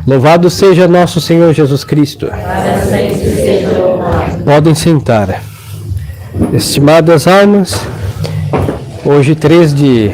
Louvado seja nosso Senhor Jesus Cristo. Para sempre seja louvado. Podem sentar. Estimadas almas, hoje 3 de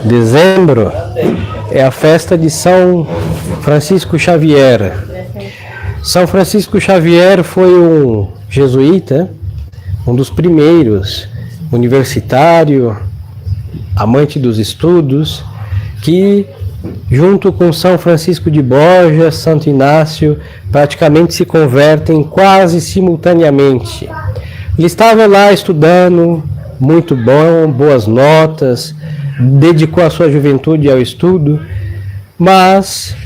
dezembro é a festa de São Francisco Xavier. São Francisco Xavier foi um jesuíta, um dos primeiros, universitário, amante dos estudos, que junto com São Francisco de Borja, Santo Inácio, praticamente se convertem quase simultaneamente. Ele estava lá estudando, muito bom, boas notas, dedicou a sua juventude ao estudo, mas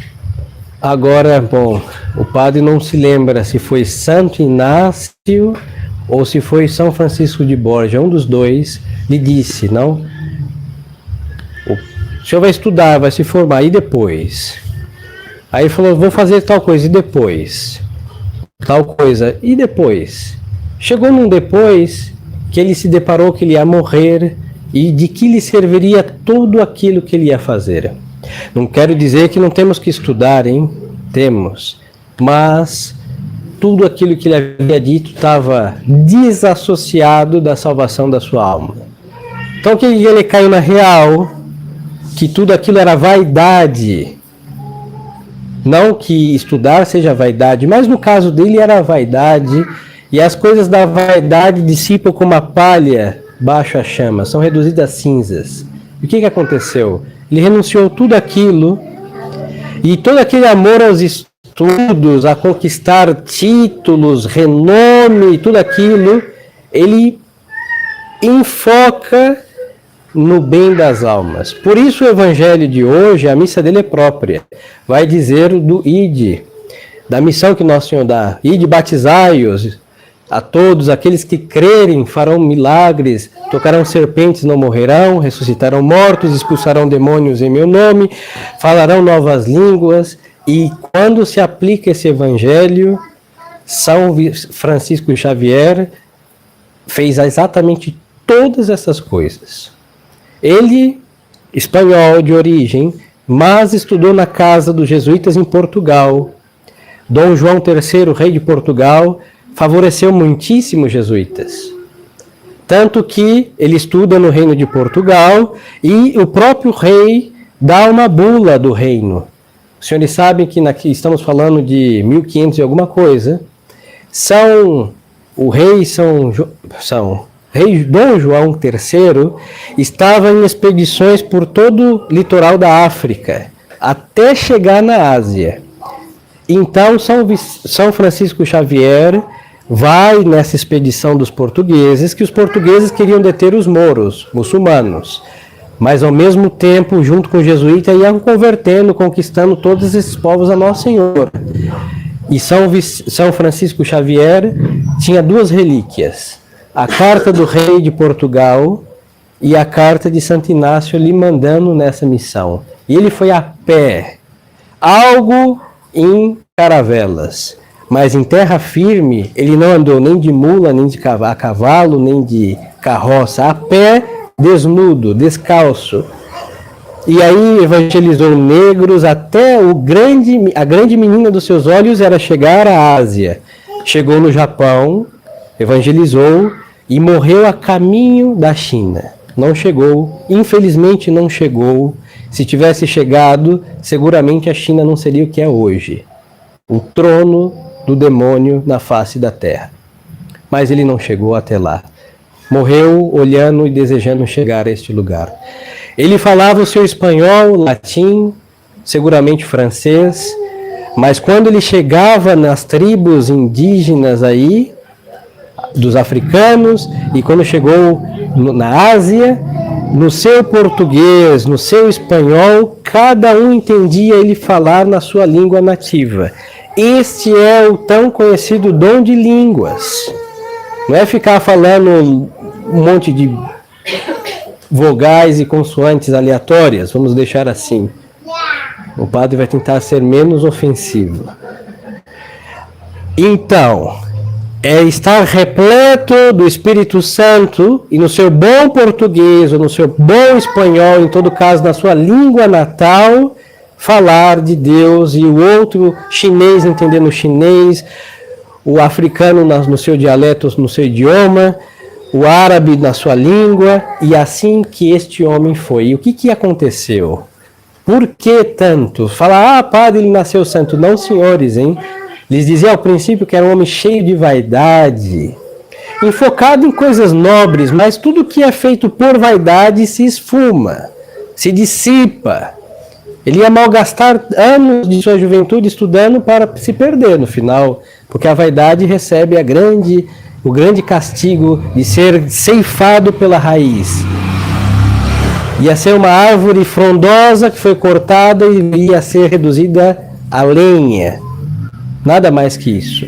agora, bom, o padre não se lembra se foi Santo Inácio ou se foi São Francisco de Borja, um dos dois, lhe disse, não? O senhor vai estudar, vai se formar, e depois? Aí ele falou, vou fazer tal coisa, e depois? Tal coisa, e depois? Chegou num depois que ele se deparou que ele ia morrer e de que lhe serviria tudo aquilo que ele ia fazer. Não quero dizer que não temos que estudar, hein? Temos. Mas tudo aquilo que ele havia dito estava desassociado da salvação da sua alma. Então que ele caiu na real que tudo aquilo era vaidade. Não que estudar seja vaidade, mas no caso dele era vaidade, e as coisas da vaidade dissipam como a palha baixo a chama, são reduzidas a cinzas. E o que aconteceu? Ele renunciou tudo aquilo, e todo aquele amor aos estudos, a conquistar títulos, renome, tudo aquilo, ele enfoca no bem das almas. Por isso o evangelho de hoje, a missa dele é própria. Vai dizer do Ide, da missão que Nosso Senhor dá. Ide, batizai-os a todos, aqueles que crerem farão milagres, tocarão serpentes, não morrerão, ressuscitarão mortos, expulsarão demônios em meu nome, falarão novas línguas. E quando se aplica esse evangelho, São Francisco Xavier fez exatamente todas essas coisas. Ele, espanhol de origem, mas estudou na casa dos jesuítas em Portugal. Dom João III, rei de Portugal, favoreceu muitíssimo os jesuítas. Tanto que ele estuda no reino de Portugal e o próprio rei dá uma bula do reino. Os senhores sabem que aqui estamos falando de 1500 e alguma coisa. Rei Dom João III estava em expedições por todo o litoral da África, até chegar na Ásia. Então, São Francisco Xavier vai nessa expedição dos portugueses, que os portugueses queriam deter os mouros, muçulmanos, mas ao mesmo tempo, junto com os jesuítas, iam convertendo, conquistando todos esses povos a Nosso Senhor. E São Francisco Xavier tinha duas relíquias: a carta do rei de Portugal e a carta de Santo Inácio lhe mandando nessa missão. E ele foi a pé, algo em caravelas, mas em terra firme ele não andou nem de mula, nem de cavalo, nem de carroça, a pé, desnudo, descalço. E aí evangelizou negros, até a grande menina dos seus olhos era chegar à Ásia. Chegou no Japão, evangelizou e morreu a caminho da China. Não chegou, infelizmente não chegou. Se tivesse chegado, seguramente a China não seria o que é hoje, o trono do demônio na face da terra. Mas ele não chegou até lá. Morreu olhando e desejando chegar a este lugar. Ele falava o seu espanhol, latim, seguramente francês, mas quando ele chegava nas tribos indígenas aí, dos africanos, e quando chegou na Ásia, no seu português, no seu espanhol, cada um entendia ele falar na sua língua nativa. Este é o tão conhecido dom de línguas. Não é ficar falando um monte de vogais e consoantes aleatórias, vamos deixar assim. O padre vai tentar ser menos ofensivo. Então, é estar repleto do Espírito Santo e no seu bom português ou no seu bom espanhol, em todo caso na sua língua natal, falar de Deus, e o outro chinês entendendo o chinês, o africano no seu dialeto, no seu idioma, o árabe na sua língua, e assim que este homem foi. E o que aconteceu? Por que tanto? Fala, padre, ele nasceu santo. Não, senhores, hein? Lhes dizia ao princípio que era um homem cheio de vaidade, enfocado em coisas nobres, mas tudo que é feito por vaidade se esfuma, se dissipa. Ele ia malgastar anos de sua juventude estudando para se perder no final, porque a vaidade recebe o grande castigo de ser ceifado pela raiz. Ia ser uma árvore frondosa que foi cortada e ia ser reduzida a lenha. Nada mais que isso.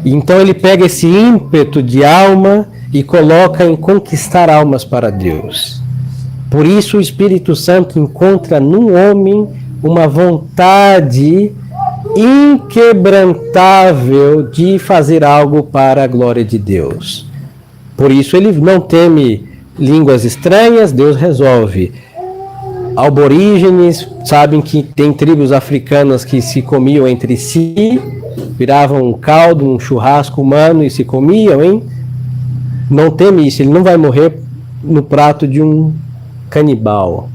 Então ele pega esse ímpeto de alma e coloca em conquistar almas para Deus. Por isso o Espírito Santo encontra no homem uma vontade inquebrantável de fazer algo para a glória de Deus. Por isso ele não teme línguas estranhas, Deus resolve. Aborígenes sabem que tem tribos africanas que se comiam entre si, viravam um caldo, um churrasco humano e se comiam, hein? Não teme isso, ele não vai morrer no prato de um canibal.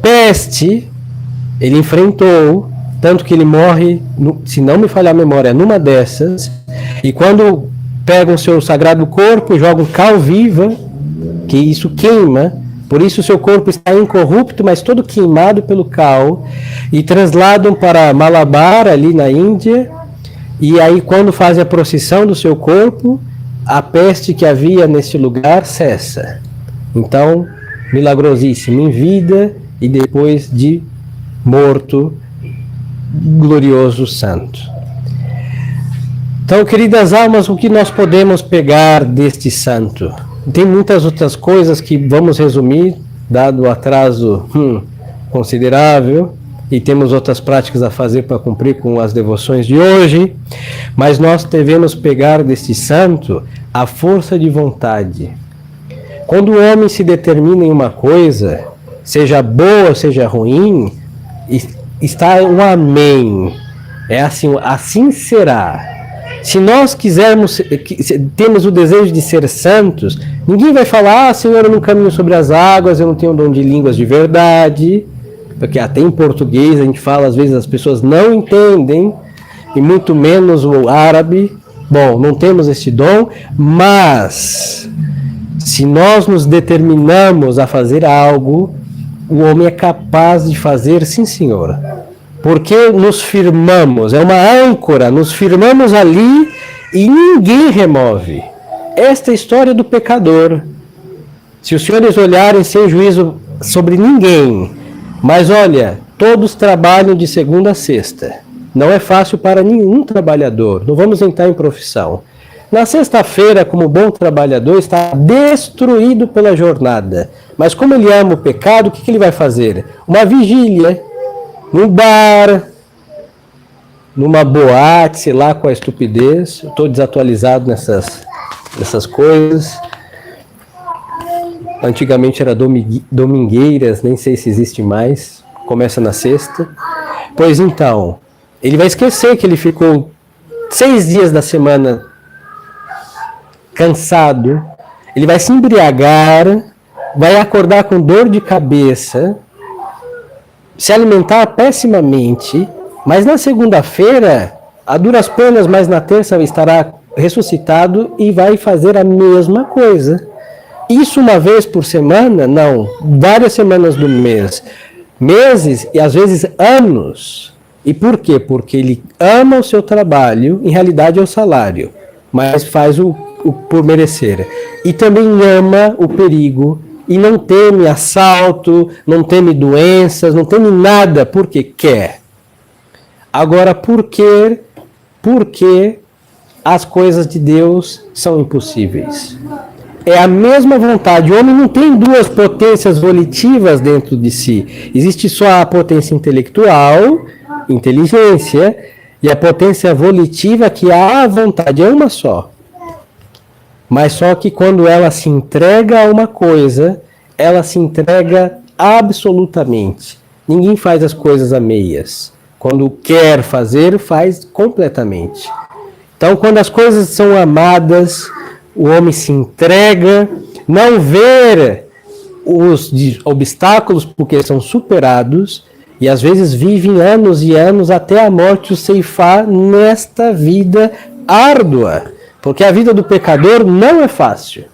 Peste, ele enfrentou, tanto que ele morre, se não me falhar a memória, numa dessas, e quando pegam o seu sagrado corpo e jogam cal viva, que isso queima, por isso o seu corpo está incorrupto, mas todo queimado pelo cal, e trasladam para Malabar, ali na Índia, e aí quando fazem a procissão do seu corpo, a peste que havia nesse lugar cessa. Então, milagrosíssimo em vida e depois de morto, glorioso santo. Então, queridas almas, o que nós podemos pegar deste santo? Tem muitas outras coisas que vamos resumir, dado o atraso considerável, e temos outras práticas a fazer para cumprir com as devoções de hoje, mas nós devemos pegar deste santo a força de vontade. Quando o homem se determina em uma coisa, seja boa ou seja ruim, está um amém. É assim será. Se nós quisermos, temos o desejo de ser santos, ninguém vai falar, Senhor, eu não caminho sobre as águas, eu não tenho dom de línguas de verdade, porque até em português a gente fala, às vezes as pessoas não entendem, e muito menos o árabe. Bom, não temos este dom, mas se nós nos determinamos a fazer algo, o homem é capaz de fazer, sim, Senhor. Porque nos firmamos, é uma âncora, nos firmamos ali e ninguém remove. Esta é a história do pecador. Se os senhores olharem sem juízo sobre ninguém, mas olha, todos trabalham de segunda a sexta. Não é fácil para nenhum trabalhador, não vamos entrar em profissão. Na sexta-feira, como bom trabalhador, está destruído pela jornada. Mas como ele ama o pecado, o que ele vai fazer? Uma vigília, num bar, numa boate, sei lá qual a estupidez. Eu estou desatualizado nessas coisas. Antigamente era domingueiras, nem sei se existe mais. Começa na sexta. Pois então, ele vai esquecer que ele ficou 6 dias da semana cansado, ele vai se embriagar, vai acordar com dor de cabeça, se alimentar pessimamente, mas na segunda-feira, a duras penas, mas na terça estará ressuscitado e vai fazer a mesma coisa. Isso uma vez por semana? Não, várias semanas do mês, meses e às vezes anos. E por quê? Porque ele ama o seu trabalho, em realidade é o salário, mas faz o por merecer. E também ama o perigo e não teme assalto, não teme doenças, não teme nada, porque quer. Agora, por quê? Porque as coisas de Deus são impossíveis. É a mesma vontade. O homem não tem duas potências volitivas dentro de si. Existe só a potência intelectual, inteligência, e a potência volitiva, que é a vontade, é uma só. Mas só que quando ela se entrega a uma coisa, ela se entrega absolutamente. Ninguém faz as coisas a meias. Quando quer fazer, faz completamente. Então, quando as coisas são amadas, o homem se entrega, não vê os obstáculos porque são superados, e às vezes vivem anos e anos até a morte o ceifar nesta vida árdua. Porque a vida do pecador não é fácil.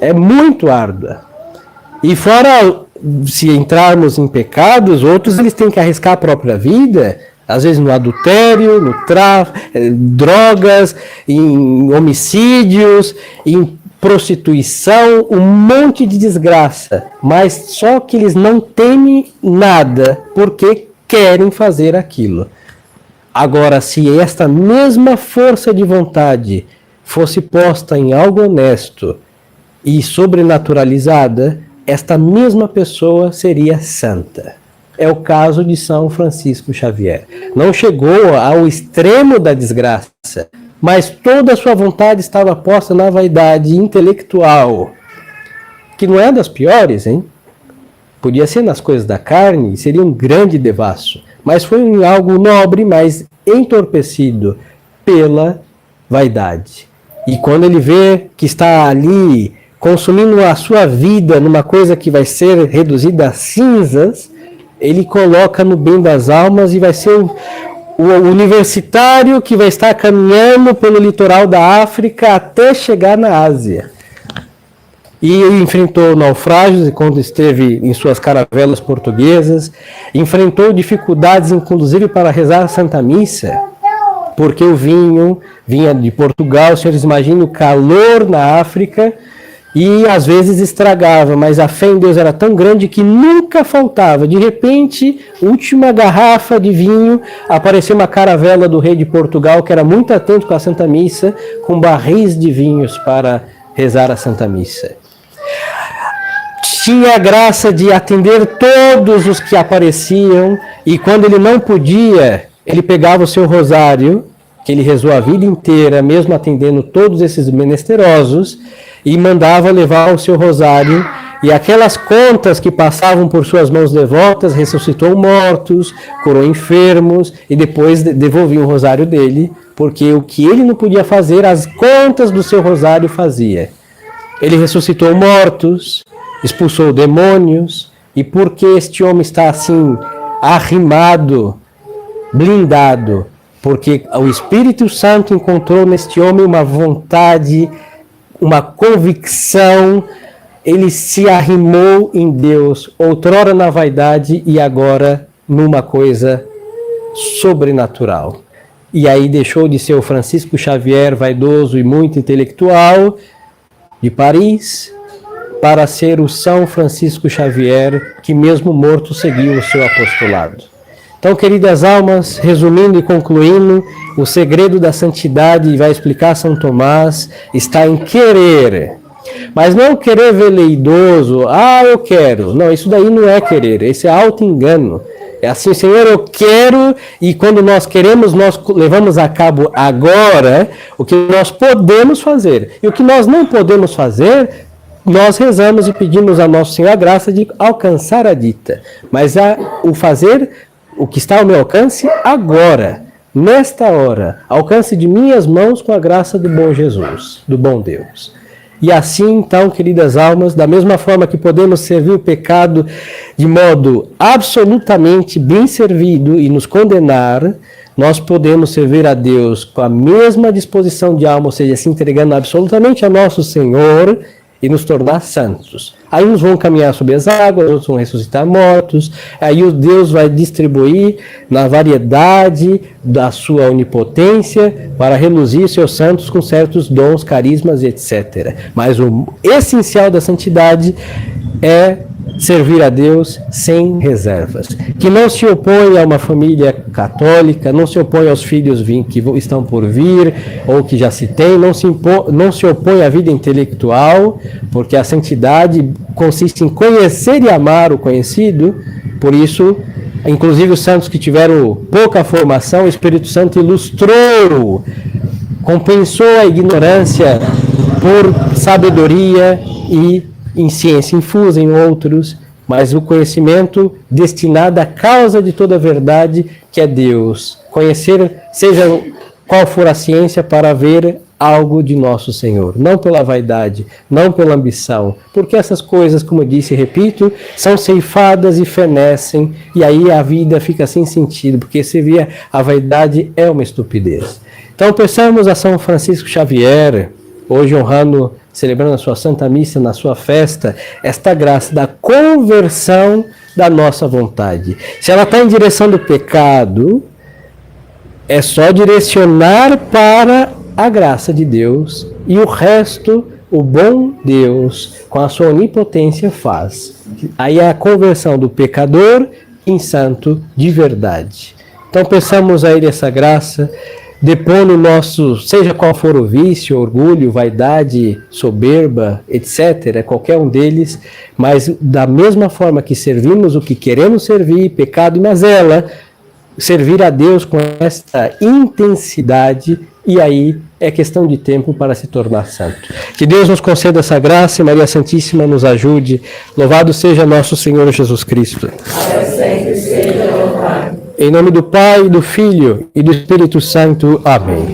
É muito árdua. E fora, se entrarmos em pecados, outros eles têm que arriscar a própria vida, às vezes no adultério, no tráfico, drogas, em homicídios, em prostituição, um monte de desgraça. Mas só que eles não temem nada, porque querem fazer aquilo. Agora, se esta mesma força de vontade fosse posta em algo honesto e sobrenaturalizada, esta mesma pessoa seria santa. É o caso de São Francisco Xavier. Não chegou ao extremo da desgraça, mas toda a sua vontade estava posta na vaidade intelectual, que não é das piores, hein? Podia ser nas coisas da carne, seria um grande devasso, mas foi em algo nobre, mas entorpecido pela vaidade. E quando ele vê que está ali consumindo a sua vida numa coisa que vai ser reduzida a cinzas, ele coloca no bem das almas e vai ser o universitário que vai estar caminhando pelo litoral da África até chegar na Ásia. E ele enfrentou naufrágios quando esteve em suas caravelas portuguesas, enfrentou dificuldades inclusive para rezar a Santa Missa, porque o vinho vinha de Portugal, senhores imaginem o calor na África, e às vezes estragava, mas a fé em Deus era tão grande que nunca faltava. De repente, última garrafa de vinho, apareceu uma caravela do rei de Portugal, que era muito atento com a Santa Missa, com barris de vinhos para rezar a Santa Missa. Tinha a graça de atender todos os que apareciam, e quando ele não podia, ele pegava o seu rosário, que ele rezou a vida inteira, mesmo atendendo todos esses menesterosos, e mandava levar o seu rosário, e aquelas contas que passavam por suas mãos devotas, ressuscitou mortos, curou enfermos, e depois devolvia o rosário dele, porque o que ele não podia fazer, as contas do seu rosário fazia. Ele ressuscitou mortos, expulsou demônios, e porque este homem está assim, arrimado, blindado, porque o Espírito Santo encontrou neste homem uma vontade, uma convicção, ele se arrimou em Deus, outrora na vaidade e agora numa coisa sobrenatural. E aí deixou de ser o Francisco Xavier, vaidoso e muito intelectual, de Paris, para ser o São Francisco Xavier, que mesmo morto seguiu o seu apostolado. Então, queridas almas, resumindo e concluindo, o segredo da santidade, vai explicar São Tomás, está em querer. Mas não querer veleidoso, eu quero. Não, isso daí não é querer, esse é auto-engano. É assim, Senhor, eu quero, e quando nós queremos, nós levamos a cabo agora o que nós podemos fazer. E o que nós não podemos fazer, nós rezamos e pedimos a Nosso Senhor a graça de alcançar a dita. Mas o fazer o que está ao meu alcance agora, nesta hora, alcance de minhas mãos com a graça do bom Jesus, do bom Deus. E assim, então, queridas almas, da mesma forma que podemos servir o pecado de modo absolutamente bem servido e nos condenar, nós podemos servir a Deus com a mesma disposição de alma, ou seja, se entregando absolutamente a nosso Senhor e nos tornar santos. Aí uns vão caminhar sobre as águas, outros vão ressuscitar mortos, aí o Deus vai distribuir na variedade da sua onipotência para reluzir seus santos com certos dons, carismas, etc. Mas o essencial da santidade é servir a Deus sem reservas. Que não se opõe a uma família católica, não se opõe aos filhos que estão por vir, ou que já se tem, não se opõe à vida intelectual, porque a santidade consiste em conhecer e amar o conhecido. Por isso, inclusive os santos que tiveram pouca formação, o Espírito Santo ilustrou, compensou a ignorância por sabedoria e em ciência infusa em outros, mas o conhecimento destinado à causa de toda a verdade, que é Deus. Conhecer, seja qual for a ciência, para ver algo de nosso Senhor. Não pela vaidade, não pela ambição. Porque essas coisas, como eu disse e repito, são ceifadas e fenecem, e aí a vida fica sem sentido, porque se vê a vaidade é uma estupidez. Então peçamos a São Francisco Xavier, hoje honrando, celebrando a sua Santa Missa, na sua festa, esta graça da conversão da nossa vontade. Se ela está em direção do pecado, é só direcionar para a graça de Deus, e o resto, o bom Deus, com a sua onipotência, faz. Aí é a conversão do pecador em santo de verdade. Então peçamos a Ele essa graça, depondo o nosso, seja qual for o vício, orgulho, vaidade, soberba, etc., qualquer um deles, mas da mesma forma que servimos o que queremos servir, pecado e mazela, servir a Deus com esta intensidade, e aí é questão de tempo para se tornar santo. Que Deus nos conceda essa graça e Maria Santíssima nos ajude. Louvado seja nosso Senhor Jesus Cristo. Sempre seja louvado. Em nome do Pai, do Filho e do Espírito Santo. Amém.